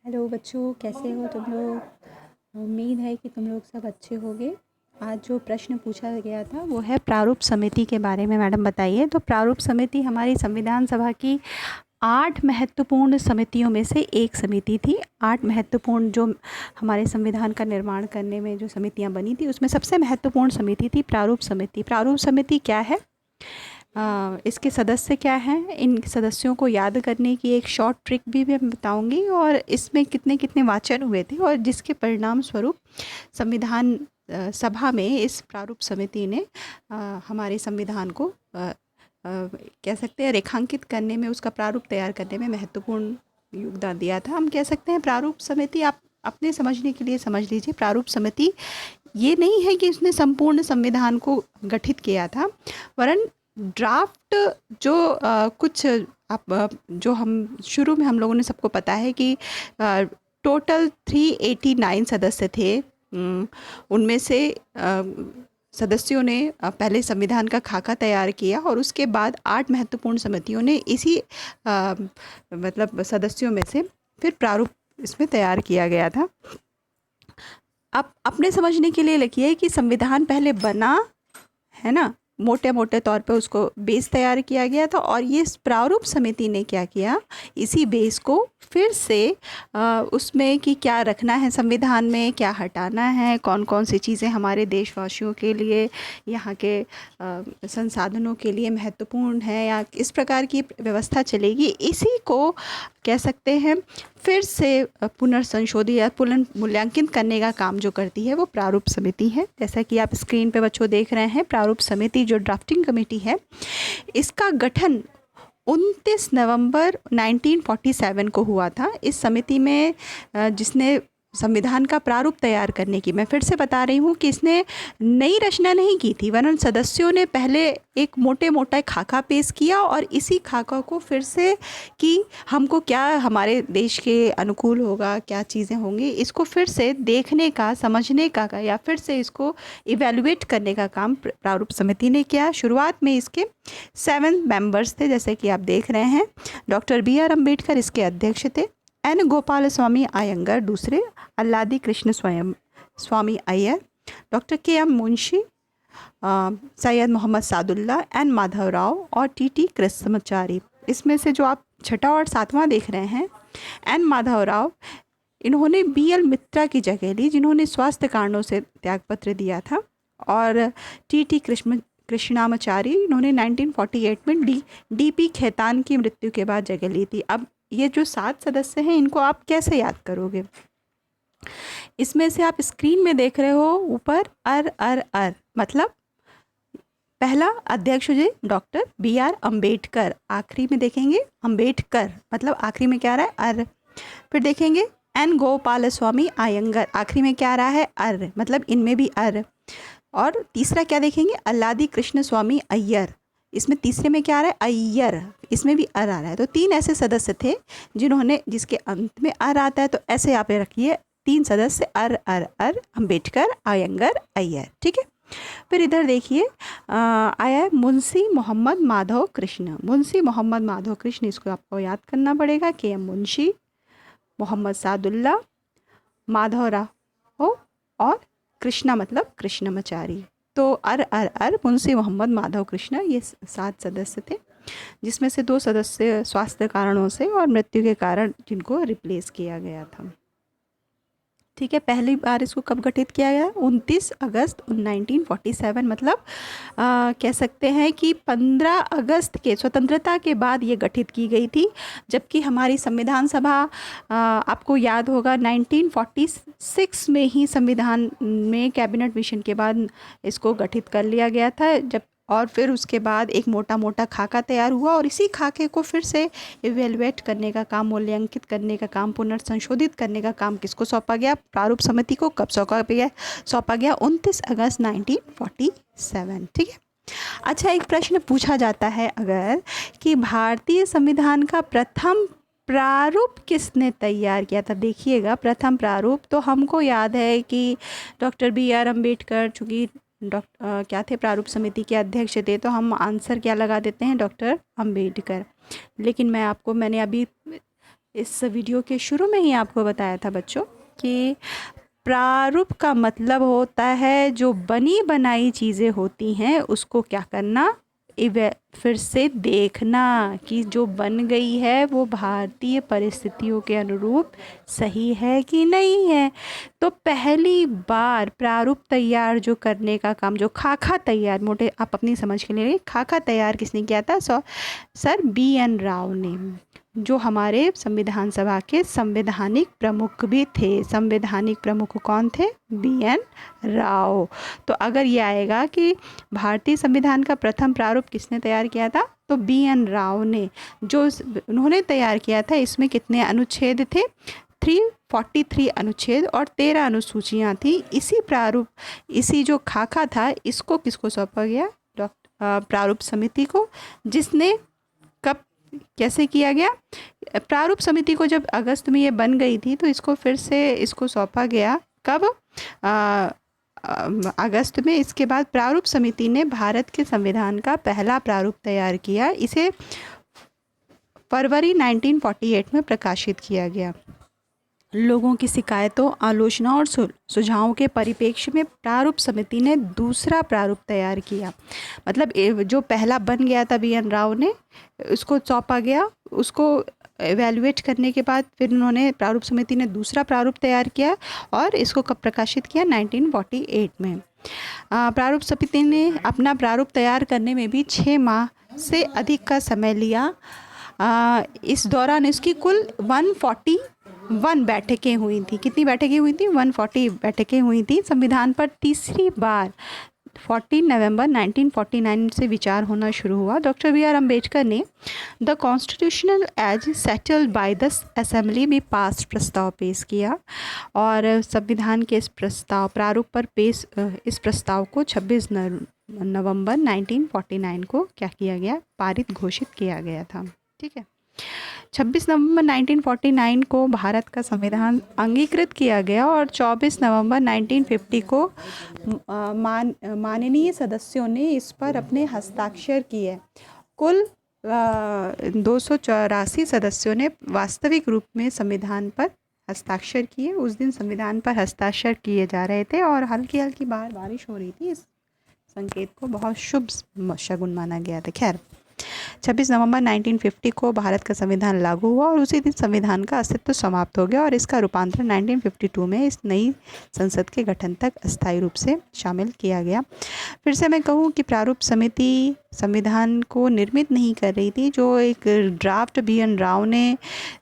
Hello बच्चों, कैसे हो तुम लोग। उम्मीद है कि तुम लोग सब अच्छे होगे। आज जो प्रश्न पूछा गया था वो है प्रारूप समिति के बारे में। मैडम बताइए। तो प्रारूप समिति हमारी संविधान सभा की 8 महत्वपूर्ण समितियों में से एक समिति थी। 8 महत्वपूर्ण जो हमारे संविधान का निर्माण करने में जो समितियां बनी थी उसमें सबसे महत्वपूर्ण समिति थी प्रारूप समिति। प्रारूप समिति क्या है, इसके सदस्य क्या हैं, इन सदस्यों को याद करने की एक शॉर्ट ट्रिक भी मैं बताऊंगी, और इसमें कितने कितने वाचन हुए थे और जिसके परिणाम स्वरूप संविधान सभा में इस प्रारूप समिति ने हमारे संविधान को कह सकते हैं रेखांकित करने में, उसका प्रारूप तैयार करने में महत्वपूर्ण योगदान दिया था। हम कह सकते हैं प्रारूप समिति, आप अपने समझने के लिए समझ लीजिए, प्रारूप समिति ये नहीं है कि उसने संपूर्ण संविधान को गठित किया था, वरन ड्राफ्ट जो कुछ जो हम शुरू में हम लोगों ने सबको पता है कि टोटल 389 सदस्य थे। उनमें से सदस्यों ने पहले संविधान का खाका तैयार किया और उसके बाद 8 महत्वपूर्ण समितियों ने इसी मतलब सदस्यों में से फिर प्रारूप इसमें तैयार किया गया था। अब अपने समझने के लिए लिखिए कि संविधान पहले बना है ना, मोटे मोटे तौर पे उसको बेस तैयार किया गया था, और ये प्रारूप समिति ने क्या किया, इसी बेस को फिर से उसमें कि क्या रखना है संविधान में, क्या हटाना है, कौन कौन सी चीज़ें हमारे देशवासियों के लिए, यहाँ के संसाधनों के लिए महत्वपूर्ण है या इस प्रकार की व्यवस्था चलेगी, इसी को कह सकते हैं फिर से पुनर्संशोधित या पुनर्मूल्यांकित करने का काम जो करती है वो प्रारूप समिति है। जैसा कि आप स्क्रीन पे बच्चों देख रहे हैं, प्रारूप समिति जो ड्राफ्टिंग कमेटी है, इसका गठन 29 नवंबर 1947 को हुआ था। इस समिति में जिसने संविधान का प्रारूप तैयार करने की, मैं फिर से बता रही हूँ कि इसने नई रचना नहीं की थी, वरन सदस्यों ने पहले एक मोटे मोटा खाका पेश किया और इसी खाका को फिर से कि हमको क्या हमारे देश के अनुकूल होगा, क्या चीज़ें होंगी, इसको फिर से देखने का, समझने का या फिर से इसको इवेलुएट करने का काम प्रारूप समिति ने किया। शुरुआत में इसके 7 मेंबर्स थे, जैसे कि आप देख रहे हैं। Doctor B R. अम्बेडकर इसके अध्यक्ष थे, एन. गोपाल स्वामी अयंगर दूसरे, Alladi Krishna Swami Ayyar, doctor K M. Munshi, Syed Mohammad Saadulla, N. Madhavrao और टी.टी. कृष्णमाचारी। इसमें से जो आप छठा और सातवां देख रहे हैं, एन. माधवराव, इन्होंने बी.एल. मित्रा की जगह ली, जिन्होंने स्वास्थ्य कारणों से त्यागपत्र दिया था, और टी.टी. कृष्णमाचारी, इन्होंने 1948 में डी.पी. खेतान की मृत्यु के बाद जगह ली थी। अब ये जो 7 सदस्य हैं, इनको आप कैसे याद करोगे। इसमें से आप स्क्रीन में देख रहे हो ऊपर अर मतलब पहला अध्यक्ष जी डॉक्टर बी.आर. अम्बेडकर, आखिरी में देखेंगे अम्बेडकर, मतलब आखिरी में क्या आ रहा है अर। फिर देखेंगे एन. गोपाल स्वामी अयंगर, आखिरी में क्या आ रहा है अर, मतलब इनमें भी अर। और तीसरा क्या देखेंगे, अल्लादी कृष्ण स्वामी अय्यर, इसमें तीसरे में क्या आ रहा है अय्यर, इसमें भी अर आ रहा है। तो 3 ऐसे सदस्य थे जिन्होंने, जिसके अंत में अर आता है, तो ऐसे आप रखिए 3 सदस्य अर अम्बेडकर, अयंगर, अय्यर, ठीक है। फिर इधर देखिए आया है मुंशी मोहम्मद माधव कृष्ण। मुंशी मोहम्मद माधव कृष्ण, इसको आपको याद करना पड़ेगा, के.एम. मुंशी, मोहम्मद सादुल्ला, माधवराव और कृष्णा मतलब कृष्णमाचारी। तो अर मुंशी मोहम्मद माधव कृष्ण, ये 7 सदस्य थे, जिसमें से 2 सदस्य स्वास्थ्य कारणों से और मृत्यु के कारण जिनको रिप्लेस किया गया था, ठीक है। पहली बार इसको कब गठित किया गया, 29 अगस्त 1947, मतलब कह सकते हैं कि 15 अगस्त के स्वतंत्रता के बाद ये गठित की गई थी। जबकि हमारी संविधान सभा आपको याद होगा 1946 में ही संविधान में कैबिनेट मिशन के बाद इसको गठित कर लिया गया था, जब और फिर उसके बाद एक मोटा मोटा खाका तैयार हुआ, और इसी खाके को फिर से इवेलुएट करने का काम, मूल्यांकित करने का काम, पुनर्संशोधित करने का काम किसको सौंपा गया, प्रारूप समिति को। कब सौंपा गया 29 अगस्त 1947, ठीक है। अच्छा, एक प्रश्न पूछा जाता है अगर कि भारतीय संविधान का प्रथम प्रारूप किसने तैयार किया था। देखिएगा, प्रथम प्रारूप तो हमको याद है कि डॉक्टर बी.आर. अम्बेडकर, चूँकि क्या थे, प्रारूप समिति के अध्यक्ष थे, तो हम आंसर क्या लगा देते हैं, डॉक्टर अम्बेडकर। लेकिन मैंने अभी इस वीडियो के शुरू में ही आपको बताया था बच्चों कि प्रारूप का मतलब होता है जो बनी बनाई चीज़ें होती हैं उसको क्या करना, फिर से देखना कि जो बन गई है वो भारतीय परिस्थितियों के अनुरूप सही है कि नहीं है। तो पहली बार प्रारूप तैयार जो करने का काम, जो खाका तैयार, मोटे आप अपनी समझ के लिए खाका तैयार किसने किया था? सर BN राव ने, जो हमारे संविधान सभा के संवैधानिक प्रमुख भी थे। संवैधानिक प्रमुख कौन थे? BN राव। तो अगर ये आएगा कि भारतीय संविधान का प्रथम प्रारूप किसने तैयार किया था, तो BN राव ने। जो उन्होंने तैयार किया था, इसमें कितने अनुच्छेद थे? 343 अनुच्छेद और 13 अनुसूचियाँ थी। इसी प्रारूप, इसी जो खाका था, इसको किसको सौंपा गया? प्रारूप समिति को, जिसने कब कैसे किया गया? प्रारूप समिति को जब अगस्त में ये बन गई थी तो इसको फिर से इसको सौंपा गया कब? अगस्त में। इसके बाद प्रारूप समिति ने भारत के संविधान का पहला प्रारूप तैयार किया। इसे फरवरी 1948 में प्रकाशित किया गया। लोगों की शिकायतों, आलोचनाओं और सुझावों के परिप्रेक्ष्य में प्रारूप समिति ने दूसरा प्रारूप तैयार किया। मतलब जो पहला बन गया था BN राव ने, उसको सौंपा गया। उसको एवेल्युएट करने के बाद फिर उन्होंने, प्रारूप समिति ने दूसरा प्रारूप तैयार किया और इसको कब प्रकाशित किया? 1948 में। प्रारूप समिति ने अपना प्रारूप तैयार करने में भी 6 माह से अधिक का समय लिया। इस दौरान इसकी कुल 141 बैठकें हुई थी। कितनी बैठकें हुई थी? 140 बैठकें हुई थी। संविधान पर तीसरी बार 14 नवंबर 1949 से विचार होना शुरू हुआ। डॉक्टर BR अम्बेडकर ने the constitutional as settled by the assembly में पास प्रस्ताव पेश किया और संविधान के इस प्रस्ताव, प्रारूप पर पेश इस प्रस्ताव को 26 नवंबर 1949 को क्या किया गया? पारित घोषित किया गया था। ठीक है। 26 नवंबर 1949 को भारत का संविधान अंगीकृत किया गया और 24 नवंबर 1950 को माननीय सदस्यों ने इस पर अपने हस्ताक्षर किए। कुल 284 सदस्यों ने वास्तविक रूप में संविधान पर हस्ताक्षर किए। उस दिन संविधान पर हस्ताक्षर किए जा रहे थे और हल्की हल्की बारिश हो रही थी। इस संकेत को बहुत शुभ शगुन माना गया था। खैर, 26 नवंबर 1950 को भारत का संविधान लागू हुआ और उसी दिन संविधान का अस्तित्व समाप्त हो गया और इसका रूपांतरण 1952 में इस नई संसद के गठन तक अस्थायी रूप से शामिल किया गया। फिर से मैं कहूँ कि प्रारूप समिति संविधान को निर्मित नहीं कर रही थी। जो एक ड्राफ्ट BN राव ने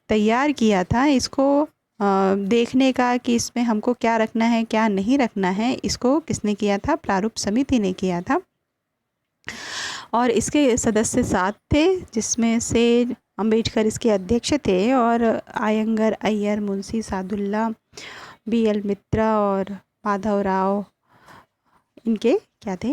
तैयार किया था, इसको देखने का कि इसमें हमको क्या रखना है क्या नहीं रखना है, इसको किसने किया था? प्रारूप समिति ने किया था। और इसके सदस्य 7 थे, जिसमें से अम्बेडकर इसके अध्यक्ष थे और आयंगर, अय्यर, मुंशी सादुल्ला, BL मित्रा और माधव राव इनके क्या थे?